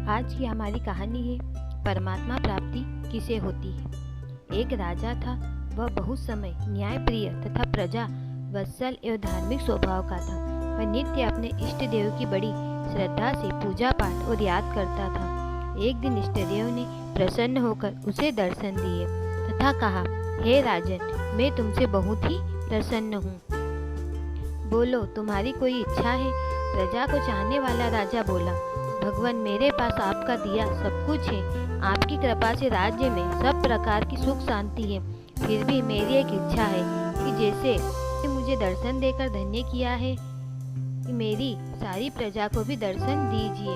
आज की हमारी कहानी है परमात्मा प्राप्ति किसे होती है। एक राजा था। वह बहुत समय न्यायप्रिय तथा प्रजा वत्सल एवं धार्मिक स्वभाव का था। वह नित्य अपने इष्ट देव की बड़ी श्रद्धा से पूजा पाठ और याद करता था। एक दिन इष्ट देव ने प्रसन्न होकर उसे दर्शन दिए तथा कहा, हे राजन, मैं तुमसे बहुत ही प्रसन्न हूँ। बोलो, तुम्हारी कोई इच्छा है? प्रजा को चाहने वाला राजा बोला, भगवान, मेरे पास आपका दिया सब कुछ है। आपकी कृपा से राज्य में सब प्रकार की सुख शांति है। फिर भी मेरी एक इच्छा है कि जैसे मुझे दर्शन देकर धन्य किया है, कि मेरी सारी प्रजा को भी दर्शन दीजिए।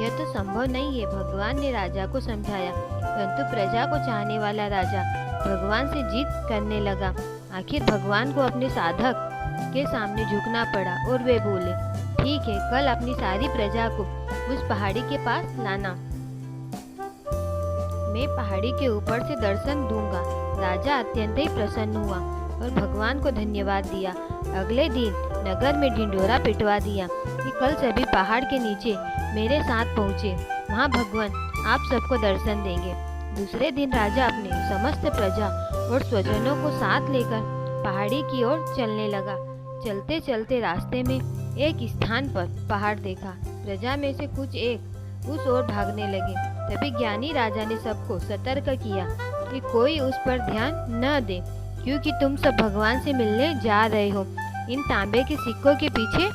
यह तो संभव नहीं है, भगवान ने राजा को समझाया। परंतु प्रजा को चाहने वाला राजा भगवान से जिद करने लगा। आखिर भगवान को अपने साधक के सामने झुकना पड़ा और वे बोले, ठीक है, कल अपनी सारी प्रजा को उस पहाड़ी के पास लाना। मैं पहाड़ी के ऊपर से दर्शन दूंगा। राजा अत्यंत ही प्रसन्न हुआ और भगवान को धन्यवाद दिया। अगले दिन नगर में ढिंढोरा पिटवा दिया कि कल सभी पहाड़ के नीचे मेरे साथ पहुँचे, वहाँ भगवान आप सबको दर्शन देंगे। दूसरे दिन राजा अपने समस्त प्रजा और स्वजनों को साथ लेकर पहाड़ी की ओर चलने लगा। चलते चलते रास्ते में एक स्थान पर पहाड़ देखा। प्रजा में से कुछ एक उस ओर भागने लगे। तभी ज्ञानी राजा ने सबको सतर्क किया कि कोई उस पर ध्यान न दे, क्योंकि तुम सब भगवान से मिलने जा रहे हो। इन तांबे के सिक्कों के पीछे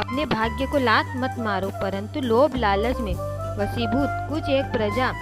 अपने भाग्य को लात मत मारो। परंतु लोभ लालच में वशीभूत कुछ एक प्रजा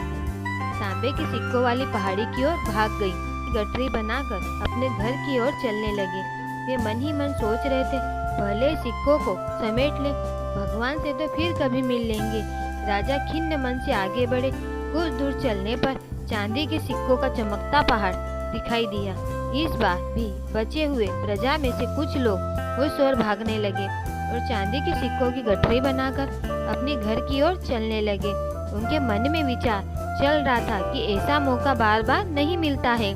तांबे के सिक्कों वाली पहाड़ी की ओर भाग गई। गठरी बनाकर अपने घर की ओर चलने लगे। वे मन ही मन सोच रहे थे, पहले सिक्कों को समेट ले, भगवान से तो फिर कभी मिल लेंगे। राजा खिन्न मन से आगे बढ़े। कुछ दूर चलने पर चांदी के सिक्कों का चमकता पहाड़ दिखाई दिया। इस बार भी बचे हुए प्रजा में से कुछ लोग उस ओर भागने लगे और चांदी के सिक्कों की गठरी बनाकर अपने घर की ओर चलने लगे। उनके मन में विचार चल रहा था कि ऐसा मौका बार बार नहीं मिलता है।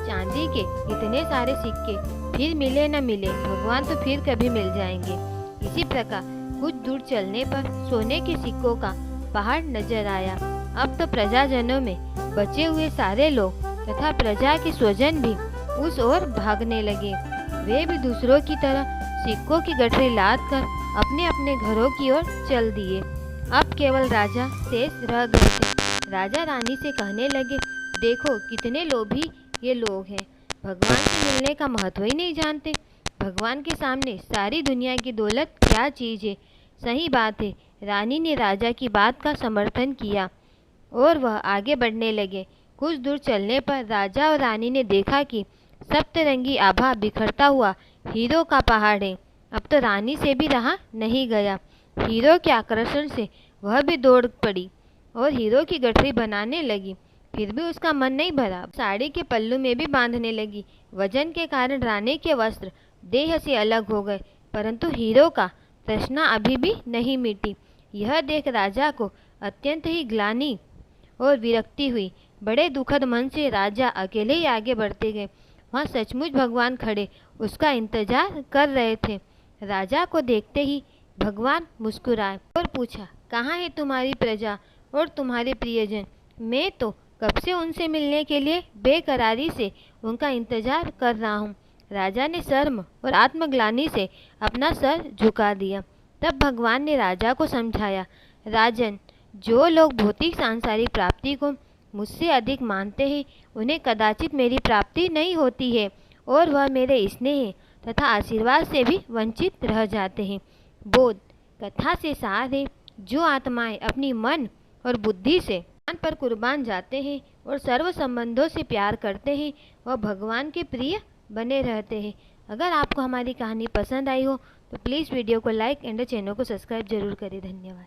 चांदी के इतने सारे सिक्के फिर मिले न मिले, भगवान तो फिर कभी मिल जाएंगे। इसी प्रकार कुछ दूर चलने पर सोने के सिक्कों का पहाड़ नजर आया। अब तो प्रजाजनों में बचे हुए सारे लोग तथा प्रजा के स्वजन भी उस ओर भागने लगे। वे भी दूसरों की तरह सिक्कों की गठरी लाद कर अपने अपने घरों की ओर चल दिए। अब केवल राजा शेष रह गए थे। राजा रानी से कहने लगे, देखो कितने लोभी ये लोग हैं, भगवान से मिलने का महत्व ही नहीं जानते। भगवान के सामने सारी दुनिया की दौलत क्या चीज़ है। सही बात है। रानी ने राजा की बात का समर्थन किया और वह आगे बढ़ने लगे। कुछ दूर चलने पर राजा और रानी ने देखा कि सप्तरंगी आभा बिखरता हुआ हीरो का पहाड़ है। अब तो रानी से भी रहा नहीं गया। हीरो के आकर्षण से वह भी दौड़ पड़ी और हीरो की गठरी बनाने लगी। फिर भी उसका मन नहीं भरा। साड़ी के पल्लू में भी बांधने लगी। वजन के कारण रानी के वस्त्र देह से अलग हो गए, परंतु हीरो का तृष्णा अभी भी नहीं मिटी। यह देख राजा को अत्यंत ही ग्लानि और विरक्ति हुई। बड़े दुखद मन से राजा अकेले ही आगे बढ़ते गए। वहाँ सचमुच भगवान खड़े उसका इंतजार कर रहे थे। राजा को देखते ही भगवान मुस्कुराए और पूछा, कहाँ है तुम्हारी प्रजा और तुम्हारे प्रियजन? मैं तो कब से उनसे मिलने के लिए बेकरारी से उनका इंतजार कर रहा हूँ। राजा ने शर्म और आत्मग्लानि से अपना सर झुका दिया। तब भगवान ने राजा को समझाया, राजन, जो लोग भौतिक सांसारिक प्राप्ति को मुझसे अधिक मानते हैं, उन्हें कदाचित मेरी प्राप्ति नहीं होती है और वह मेरे स्नेह तथा आशीर्वाद से भी वंचित रह जाते हैं। बोध कथा से सार है, जो आत्माएं अपनी मन और बुद्धि से भगवान पर कुर्बान जाते हैं और सर्व संबंधों से प्यार करते हैं, वह भगवान के प्रिय बने रहते हैं। अगर आपको हमारी कहानी पसंद आई हो तो प्लीज़ वीडियो को लाइक एंड चैनल को सब्सक्राइब जरूर करें। धन्यवाद।